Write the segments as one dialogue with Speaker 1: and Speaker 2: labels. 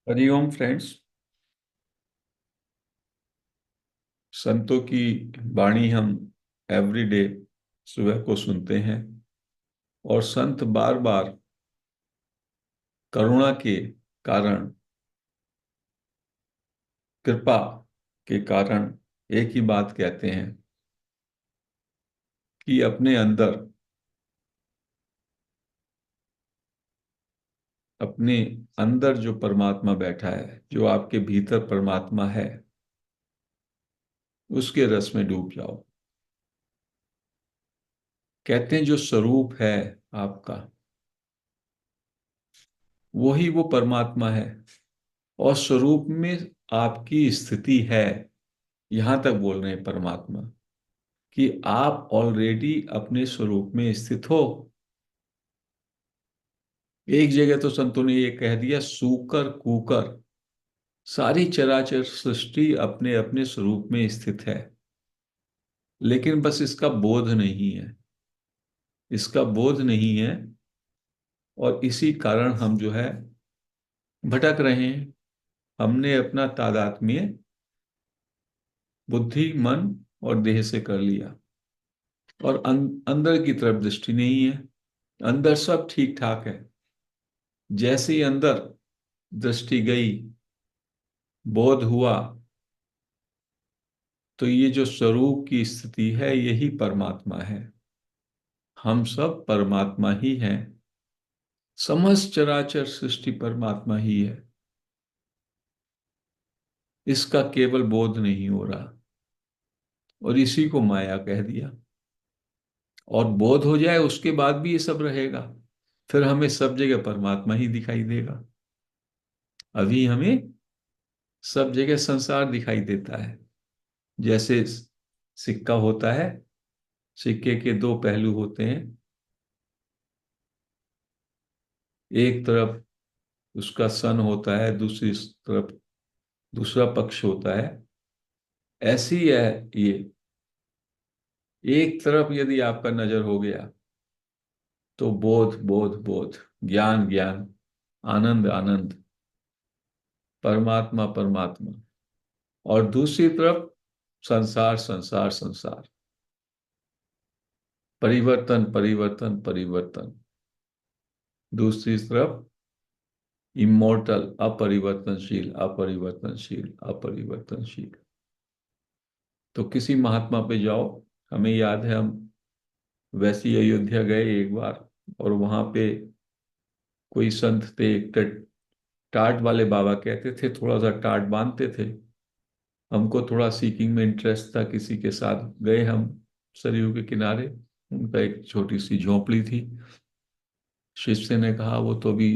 Speaker 1: Hariom friends. संतों की वाणी हम एवरीडे सुबह को सुनते हैं और संत बार बार करुणा के कारण, कृपा के कारण एक ही बात कहते हैं कि अपने अंदर जो परमात्मा बैठा है, जो आपके भीतर परमात्मा है, उसके रस में डूब जाओ। कहते हैं जो स्वरूप है आपका, वही वो परमात्मा है। और स्वरूप में आपकी स्थिति है, यहां तक बोल रहे हैं परमात्मा कि आप ऑलरेडी अपने स्वरूप में स्थित हो। एक जगह तो संतों ने ये कह दिया, सूकर कूकर सारी चराचर सृष्टि अपने अपने स्वरूप में स्थित है, लेकिन बस इसका बोध नहीं है। इसका बोध नहीं है, और इसी कारण हम जो है भटक रहे हैं। हमने अपना तादात्म्य बुद्धि, मन और देह से कर लिया, और अंदर की तरफ दृष्टि नहीं है। अंदर सब ठीक ठाक है। जैसे ही अंदर दृष्टि गई, बोध हुआ, तो ये जो स्वरूप की स्थिति है, यही परमात्मा है। हम सब परमात्मा ही हैं। समस्त चराचर सृष्टि परमात्मा ही है। इसका केवल बोध नहीं हो रहा, और इसी को माया कह दिया। और बोध हो जाए उसके बाद भी ये सब रहेगा, फिर हमें सब जगह परमात्मा ही दिखाई देगा। अभी हमें सब जगह संसार दिखाई देता है। जैसे सिक्का होता है, सिक्के के दो पहलू होते हैं। एक तरफ उसका सन होता है, दूसरी तरफ दूसरा पक्ष होता है। ऐसी है ये। एक तरफ यदि आपका नजर हो गया, तो बोध बोध बोध, ज्ञान ज्ञान, आनंद आनंद, परमात्मा परमात्मा। और दूसरी तरफ संसार संसार संसार, परिवर्तन परिवर्तन परिवर्तन। दूसरी तरफ इमोर्टल, अपरिवर्तनशील अपरिवर्तनशील अपरिवर्तनशील। तो किसी महात्मा पे जाओ। हमें याद है, हम वैसी अयोध्या गए एक बार, और वहां पे कोई संत थे, टाट वाले बाबा कहते थे, थोड़ा सा टाट बांधते थे। हमको थोड़ा सीकिंग में इंटरेस्ट था, किसी के साथ गए हम सरयू के किनारे। उनका एक छोटी सी झोपड़ी थी। शिष्य ने कहा वो तो अभी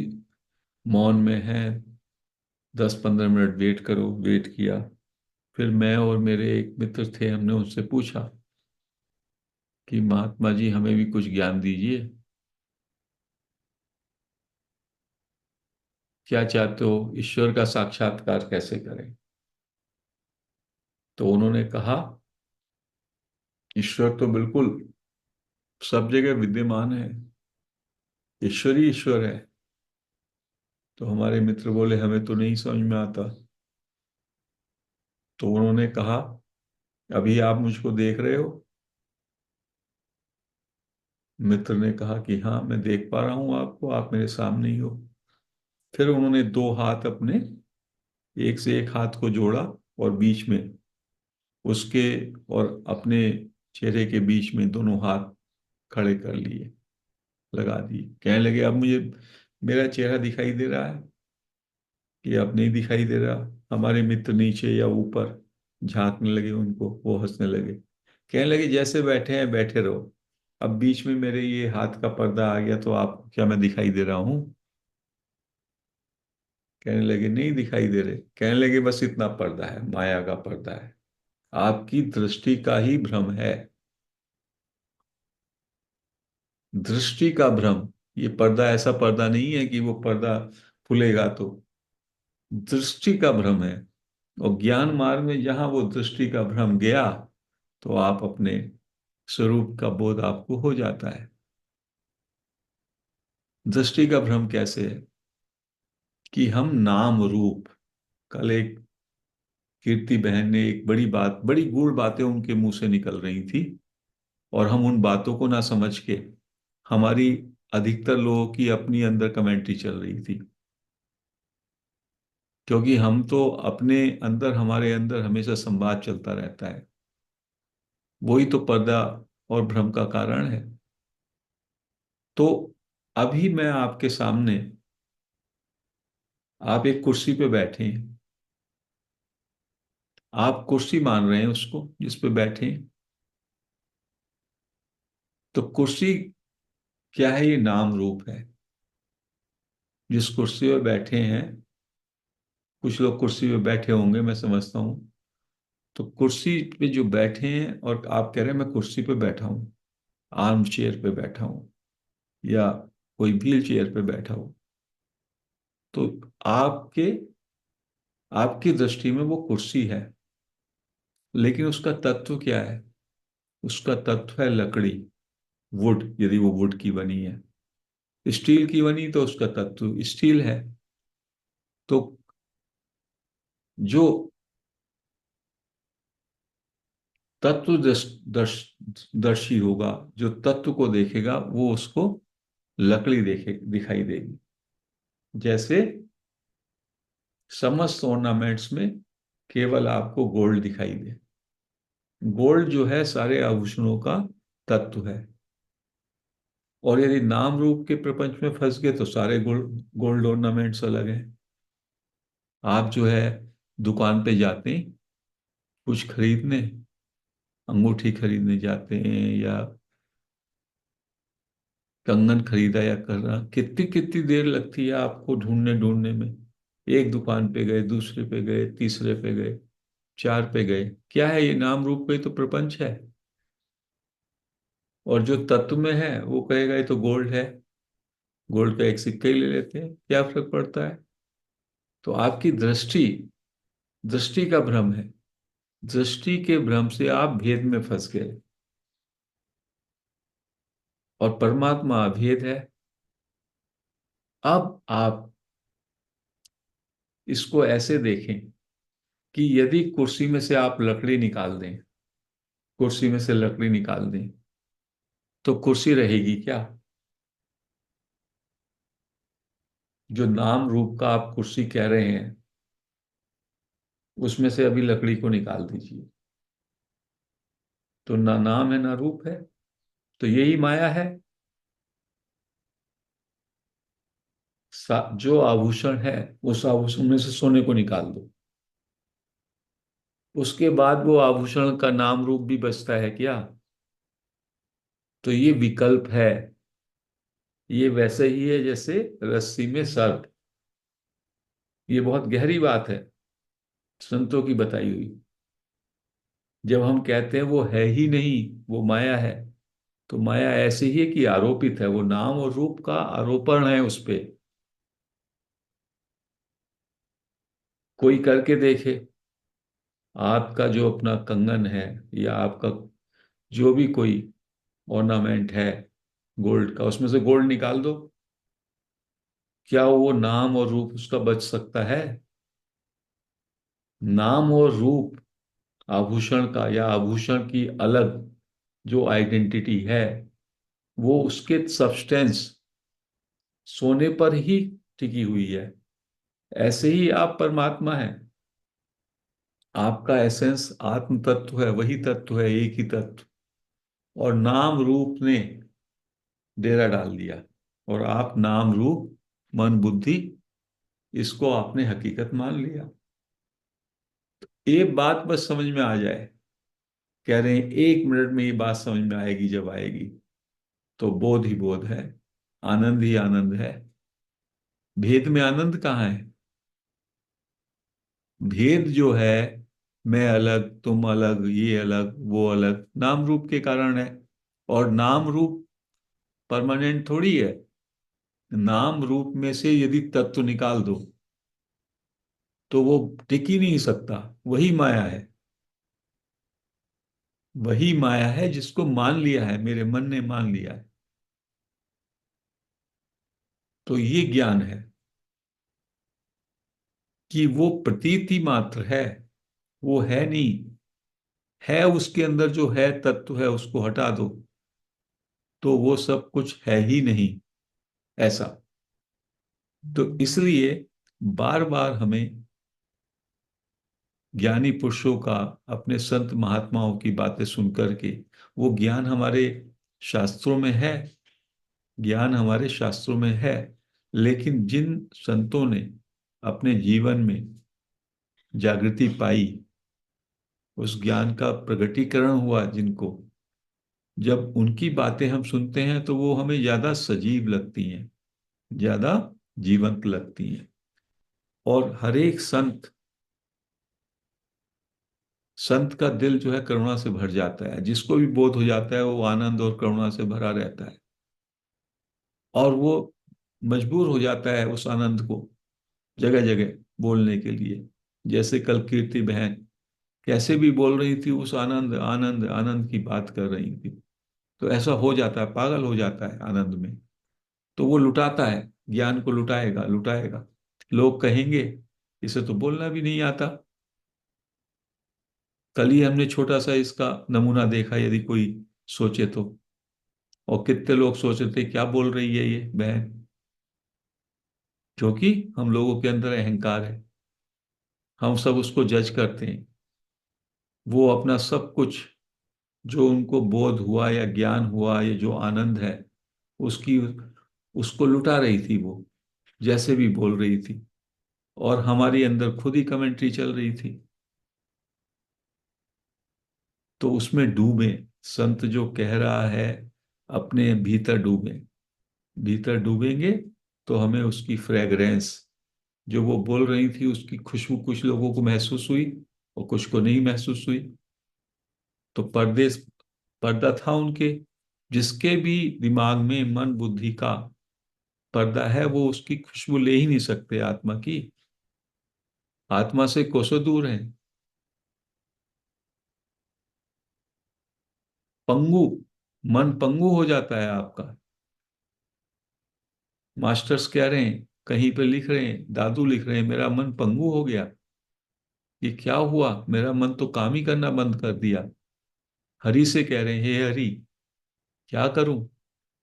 Speaker 1: मौन में है, 10-15 मिनट वेट करो। वेट किया। फिर मैं और मेरे एक मित्र थे, हमने उनसे पूछा कि महात्मा जी, हमें भी कुछ ज्ञान दीजिए। क्या चाहते हो, ईश्वर का साक्षात्कार कैसे करें? तो उन्होंने कहा, ईश्वर तो बिल्कुल सब जगह विद्यमान है। ईश्वर ही ईश्वर है। तो हमारे मित्र बोले, हमें तो नहीं समझ में आता। तो उन्होंने कहा, अभी आप मुझको देख रहे हो? मित्र ने कहा कि हाँ, मैं देख पा रहा हूं आपको, आप मेरे सामने ही हो। फिर उन्होंने दो हाथ अपने, एक से एक हाथ को जोड़ा, और बीच में उसके और अपने चेहरे के बीच में दोनों हाथ खड़े कर लिए, लगा दिए। कहने लगे, अब मुझे मेरा चेहरा दिखाई दे रहा है कि अब नहीं दिखाई दे रहा? हमारे मित्र नीचे या ऊपर झांकने लगे उनको, वो हंसने लगे। कहने लगे, जैसे बैठे हैं बैठे रहो। अब बीच में मेरे ये हाथ का पर्दा आ गया, तो आप क्या मैं दिखाई दे रहा हूं? कहने लगे, नहीं दिखाई दे रहे। कहने लगे, बस इतना पर्दा है, माया का पर्दा है, आपकी दृष्टि का ही भ्रम है। दृष्टि का भ्रम। ये पर्दा ऐसा पर्दा नहीं है कि वो पर्दा खुलेगा तो। दृष्टि का भ्रम है। और ज्ञान मार्ग में जहां वो दृष्टि का भ्रम गया, तो आप अपने स्वरूप का बोध आपको हो जाता है। दृष्टि का भ्रम कैसे है? कि हम नाम रूप, कल एक कीर्ति बहन ने एक बड़ी बात, बड़ी गूढ़ बातें उनके मुंह से निकल रही थी, और हम उन बातों को ना समझ के, हमारी अधिकतर लोगों की अपनी अंदर कमेंट्री चल रही थी, क्योंकि हम तो अपने अंदर, हमारे अंदर हमेशा संवाद चलता रहता है। वही तो पर्दा और भ्रम का कारण है। तो अभी मैं आपके सामने, आप एक कुर्सी पे बैठे हैं, आप कुर्सी मान रहे हैं उसको जिस पे बैठे हैं। तो कुर्सी क्या है? ये नाम रूप है। जिस कुर्सी पे बैठे हैं, कुछ लोग कुर्सी पे बैठे होंगे मैं समझता हूं, तो कुर्सी पे जो बैठे हैं, और आप कह रहे हैं मैं कुर्सी पे बैठा हूं, आर्म चेयर पे बैठा हूं, या कोई व्हील चेयर पे बैठा हूं, तो आपके आपकी दृष्टि में वो कुर्सी है, लेकिन उसका तत्व क्या है? उसका तत्व है लकड़ी, वुड। यदि वो वुड की बनी है, स्टील की बनी, तो उसका तत्व स्टील है। तो जो तत्व दर्शी होगा, जो तत्व को देखेगा, वो उसको लकड़ी दिखाई देगी। जैसे समस्त ऑर्नामेंट्स में केवल आपको गोल्ड दिखाई दे। गोल्ड जो है सारे आभूषणों का तत्व है। और यदि नाम रूप के प्रपंच में फंस गए तो सारे गोल्ड गोल्ड ऑर्नामेंट्स अलग हैं। आप जो है दुकान पे जाते हैं कुछ खरीदने, अंगूठी खरीदने जाते हैं, या कंगन खरीदा या कर रहा, कितनी कितनी देर लगती है आपको ढूंढने ढूंढने में। एक दुकान पे गए, दूसरे पे गए, तीसरे पे गए, चार पे गए। क्या है? ये नाम रूप का ही तो प्रपंच है। और जो तत्व में है वो कहेगा ये तो गोल्ड है, गोल्ड का एक सिक्का ही ले लेते हैं, क्या फर्क पड़ता है? तो आपकी दृष्टि, दृष्टि का भ्रम है। दृष्टि के भ्रम से आप भेद में फंस गए, और परमात्मा अभेद है। अब आप इसको ऐसे देखें कि यदि कुर्सी में से आप लकड़ी निकाल दें, कुर्सी में से लकड़ी निकाल दें, तो कुर्सी रहेगी क्या? जो नाम रूप का आप कुर्सी कह रहे हैं, उसमें से अभी लकड़ी को निकाल दीजिए, तो ना नाम है ना रूप है। तो यही माया है। जो आभूषण है, उस आभूषण में से सोने को निकाल दो, उसके बाद वो आभूषण का नाम रूप भी बचता है क्या? तो ये विकल्प है। ये वैसे ही है जैसे रस्सी में सर्प। ये बहुत गहरी बात है, संतों की बताई हुई। जब हम कहते हैं वो है ही नहीं, वो माया है, तो माया ऐसे ही है कि आरोपित है, वो नाम और रूप का आरोपण है उस पे। कोई करके देखे, आपका जो अपना कंगन है, या आपका जो भी कोई ऑर्नामेंट है गोल्ड का, उसमें से गोल्ड निकाल दो, क्या वो नाम और रूप उसका बच सकता है? नाम और रूप आभूषण का, या आभूषण की अलग जो आइडेंटिटी है, वो उसके सब्सटेंस सोने पर ही टिकी हुई है। ऐसे ही आप परमात्मा हैं। आपका एसेंस आत्म तत्व है, वही तत्व है, एक ही तत्व। और नाम रूप ने डेरा डाल दिया, और आप नाम रूप, मन बुद्धि, इसको आपने हकीकत मान लिया। एक बात बस समझ में आ जाए, कह रहे हैं 1 मिनट में ये बात समझ में आएगी, जब आएगी तो बोध ही बोध है, आनंद ही आनंद है। भेद में आनंद कहाँ है? भेद जो है, मैं अलग, तुम अलग, ये अलग, वो अलग, नाम रूप के कारण है। और नाम रूप परमानेंट थोड़ी है। नाम रूप में से यदि तत्व निकाल दो, तो वो टिक ही नहीं सकता। वही माया है, वही माया है जिसको मान लिया है, मेरे मन ने मान लिया है। तो ये ज्ञान है। कि वो प्रतीति मात्र है, वो है नहीं। है उसके अंदर जो है तत्व है, उसको हटा दो तो वो सब कुछ है ही नहीं ऐसा। तो इसलिए बार बार हमें ज्ञानी पुरुषों का, अपने संत महात्माओं की बातें सुन करके, वो ज्ञान हमारे शास्त्रों में है, ज्ञान हमारे शास्त्रों में है, लेकिन जिन संतों ने अपने जीवन में जागृति पाई, उस ज्ञान का प्रगटीकरण हुआ जिनको, जब उनकी बातें हम सुनते हैं तो वो हमें ज्यादा सजीव लगती हैं, ज्यादा जीवंत लगती हैं। और हर एक संत, संत का दिल जो है करुणा से भर जाता है, जिसको भी बोध हो जाता है वो आनंद और करुणा से भरा रहता है, और वो मजबूर हो जाता है उस आनंद को जगह जगह बोलने के लिए। जैसे कल कीर्ति बहन कैसे भी बोल रही थी, उस आनंद आनंद आनंद की बात कर रही थी। तो ऐसा हो जाता है, पागल हो जाता है आनंद में। तो वो लुटाता है, ज्ञान को लुटाएगा लुटाएगा। लोग कहेंगे इसे तो बोलना भी नहीं आता। कल ही हमने छोटा सा इसका नमूना देखा, यदि कोई सोचे तो। और कितने लोग सोच रहे थे क्या बोल रही है ये बहन, क्योंकि हम लोगों के अंदर अहंकार है, हम सब उसको जज करते हैं। वो अपना सब कुछ जो उनको बोध हुआ या ज्ञान हुआ, या जो आनंद है उसकी, उसको लुटा रही थी वो, जैसे भी बोल रही थी। और हमारी अंदर खुद ही कमेंट्री चल रही थी। तो उसमें डूबे, संत जो कह रहा है अपने भीतर डूबे, भीतर डूबेंगे तो हमें उसकी फ्रेग्रेंस, जो वो बोल रही थी उसकी खुशबू कुछ लोगों को महसूस हुई और कुछ को नहीं महसूस हुई। तो पर्दा था उनके, जिसके भी दिमाग में मन बुद्धि का पर्दा है वो उसकी खुशबू ले ही नहीं सकते आत्मा की, आत्मा से कोसों दूर है। पंगु, मन पंगु हो जाता है आपका। मास्टर्स कह रहे हैं, कहीं पे लिख रहे हैं, दादू लिख रहे हैं, मेरा मन पंगु हो गया। ये क्या हुआ, मेरा मन तो काम ही करना बंद कर दिया। हरि से कह रहे हैं, हे हरि क्या करूं,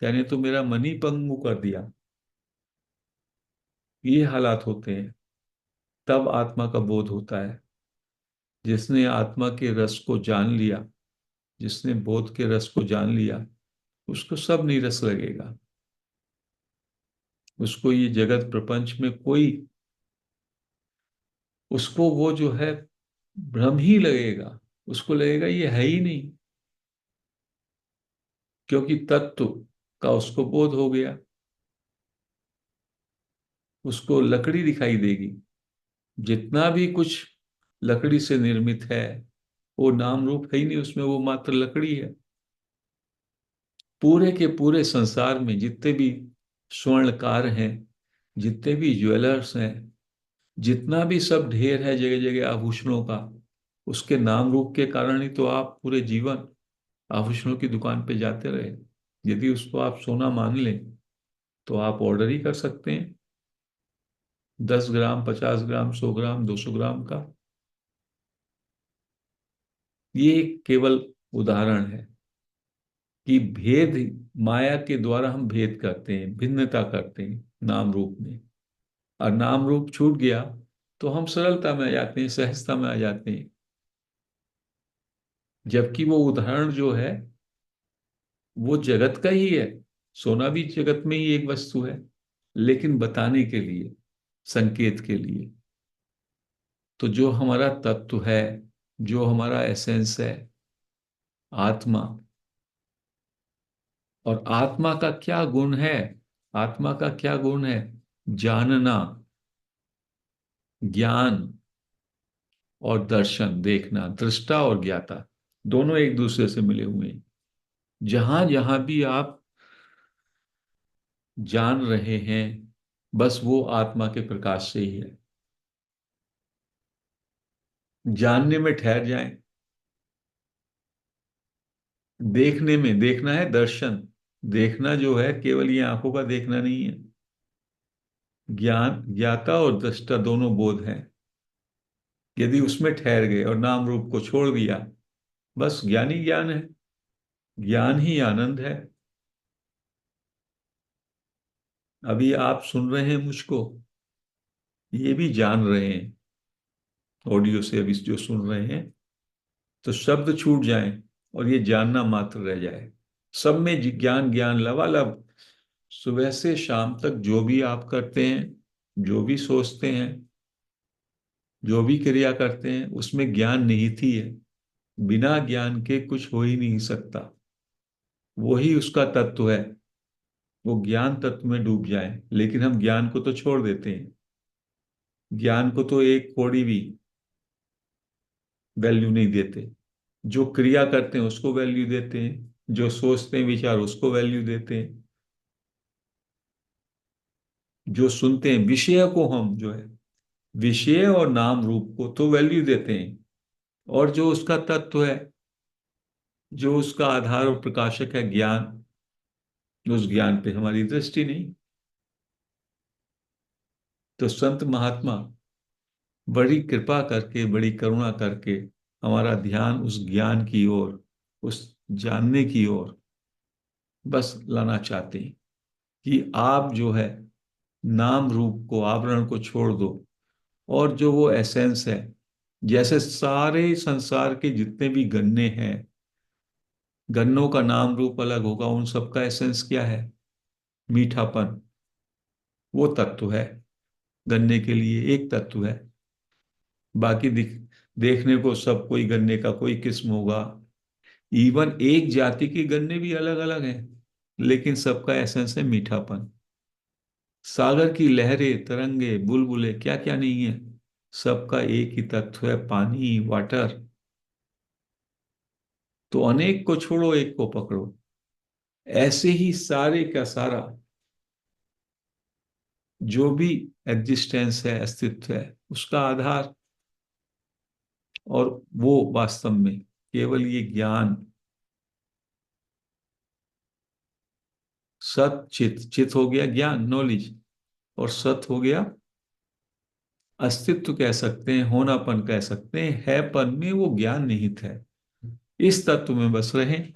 Speaker 1: त्याने तो मेरा मन ही पंगु कर दिया। ये हालात होते हैं। तब आत्मा का बोध होता है। जिसने आत्मा के रस को जान लिया, जिसने बोध के रस को जान लिया, उसको सब नीरस लगेगा। उसको ये जगत प्रपंच में कोई, उसको वो जो है भ्रम ही लगेगा। उसको लगेगा ये है ही नहीं, क्योंकि तत्व का उसको बोध हो गया। उसको लकड़ी दिखाई देगी, जितना भी कुछ लकड़ी से निर्मित है वो नाम रूप है ही नहीं उसमें, वो मात्र लकड़ी है। पूरे के पूरे संसार में जितने भी स्वर्णकार हैं, जितने भी ज्वेलर्स हैं, जितना भी सब ढेर है जगह जगह आभूषणों का, उसके नाम रूप के कारण ही तो आप पूरे जीवन आभूषणों की दुकान पे जाते रहे। यदि उसको आप सोना मान लें तो आप ऑर्डर ही कर सकते हैं, 10 ग्राम, 50 ग्राम, 100 ग्राम, 200 ग्राम का। ये केवल उदाहरण है कि भेद, माया के द्वारा हम भेद करते हैं, भिन्नता करते हैं नाम रूप में। और नाम रूप छूट गया तो हम सरलता में आ जाते हैं, सहजता में आ जाते हैं। जबकि वो उदाहरण जो है वो जगत का ही है। सोना भी जगत में ही एक वस्तु है, लेकिन बताने के लिए, संकेत के लिए। तो जो हमारा तत्व है, जो हमारा एसेंस है, आत्मा, और आत्मा का क्या गुण है, आत्मा का क्या गुण है, जानना, ज्ञान और दर्शन, देखना, दृष्टा और ज्ञाता, दोनों एक दूसरे से मिले हुए हैं। जहां जहां भी आप जान रहे हैं, बस वो आत्मा के प्रकाश से ही है। जानने में ठहर जाएं। देखने में, देखना है दर्शन। देखना जो है केवल ये आंखों का देखना नहीं है। ज्ञान, ज्ञाता और दृष्टा दोनों बोध हैं। यदि उसमें ठहर गए और नाम रूप को छोड़ दिया, बस ज्ञान ही ज्ञान है, ज्ञान ही आनंद है। अभी आप सुन रहे हैं मुझको, ये भी जान रहे हैं ऑडियो से अभी जो सुन रहे हैं, तो शब्द छूट जाएं और ये जानना मात्र रह जाए। सब में ज्ञान ज्ञान लबालब। सुबह से शाम तक जो भी आप करते हैं, जो भी सोचते हैं, जो भी क्रिया करते हैं, उसमें ज्ञान निहित ही है। बिना ज्ञान के कुछ हो ही नहीं सकता। वही उसका तत्व है। वो ज्ञान तत्व में डूब जाए, लेकिन हम ज्ञान को तो छोड़ देते हैं। ज्ञान को तो एक कौड़ी भी वैल्यू नहीं देते। जो क्रिया करते हैं उसको वैल्यू देते हैं, जो सोचते हैं विचार उसको वैल्यू देते हैं, जो सुनते हैं विषय को, हम जो है विषय और नाम रूप को तो वैल्यू देते हैं। और जो उसका तत्व है, जो उसका आधार और प्रकाशक है ज्ञान, उस ज्ञान पे हमारी दृष्टि नहीं। तो संत महात्मा बड़ी कृपा करके, बड़ी करुणा करके हमारा ध्यान उस ज्ञान की ओर, उस जानने की ओर बस लाना चाहते हैं कि आप जो है नाम रूप को, आवरण को छोड़ दो, और जो वो एसेंस है, जैसे सारे संसार के जितने भी गन्ने हैं, गन्नों का नाम रूप अलग होगा, उन सबका एसेंस क्या है? मीठापन। वो तत्व है। गन्ने के लिए एक तत्व है। बाकी देखने को सब कोई गन्ने का कोई किस्म होगा। इवन एक जाति के गन्ने भी अलग अलग हैं, लेकिन सबका एसेंस है मीठापन। सागर की लहरें, तरंगे, बुलबुले, क्या क्या नहीं है, सबका एक ही तत्व है, पानी, वाटर। तो अनेक को छोड़ो, एक को पकड़ो। ऐसे ही सारे का सारा जो भी एग्जिस्टेंस है, अस्तित्व है, उसका आधार, और वो वास्तव में केवल ये ज्ञान, सत चित, चित हो गया ज्ञान नॉलेज, और सत हो गया अस्तित्व, कह सकते हैं होनापन, कह सकते हैं हैपन में वो ज्ञान निहित है। इस तत्व में बस रहें।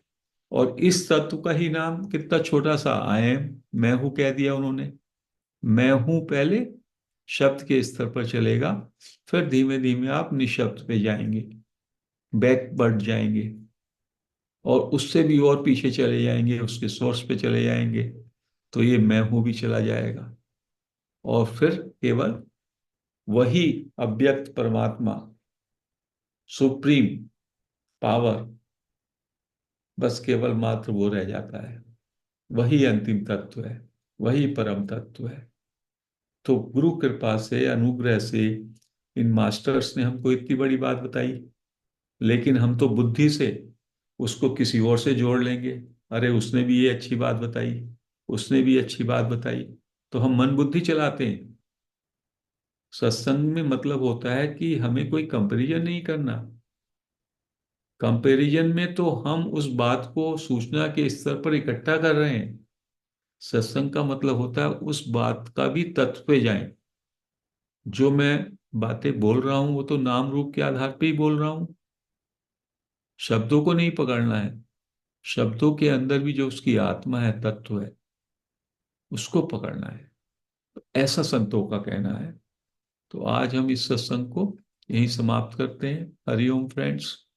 Speaker 1: और इस तत्व का ही नाम कितना छोटा सा, आई एम, मैं हूं कह दिया उन्होंने। मैं हूं पहले शब्द के स्तर पर चलेगा, फिर धीमे धीमे आप निशब्द पे जाएंगे, बैक बढ़ जाएंगे, और उससे भी और पीछे चले जाएंगे, उसके सोर्स पे चले जाएंगे, तो ये मैं हूं भी चला जाएगा। और फिर केवल वही अव्यक्त परमात्मा, सुप्रीम पावर, बस केवल मात्र वो रह जाता है। वही अंतिम तत्व है, वही परम तत्व है। तो गुरु कृपा से, अनुग्रह से इन मास्टर्स ने हमको इतनी बड़ी बात बताई, लेकिन हम तो बुद्धि से उसको किसी और से जोड़ लेंगे। अरे उसने भी ये अच्छी बात बताई, उसने भी अच्छी बात बताई, तो हम मन बुद्धि चलाते हैं। सत्संग में मतलब होता है कि हमें कोई कंपैरिजन नहीं करना। कंपैरिजन में तो हम उस बात को सूचना के स्तर पर इकट्ठा कर रहे हैं। सत्संग का मतलब होता है उस बात का भी तत्व पे जाएं। जो मैं बातें बोल रहा हूं वो तो नाम रूप के आधार पे ही बोल रहा हूं। शब्दों को नहीं पकड़ना है। शब्दों के अंदर भी जो उसकी आत्मा है, तत्व है, उसको पकड़ना है। ऐसा संतों का कहना है। तो आज हम इस सत्संग को यहीं समाप्त करते हैं। हरिओम फ्रेंड्स।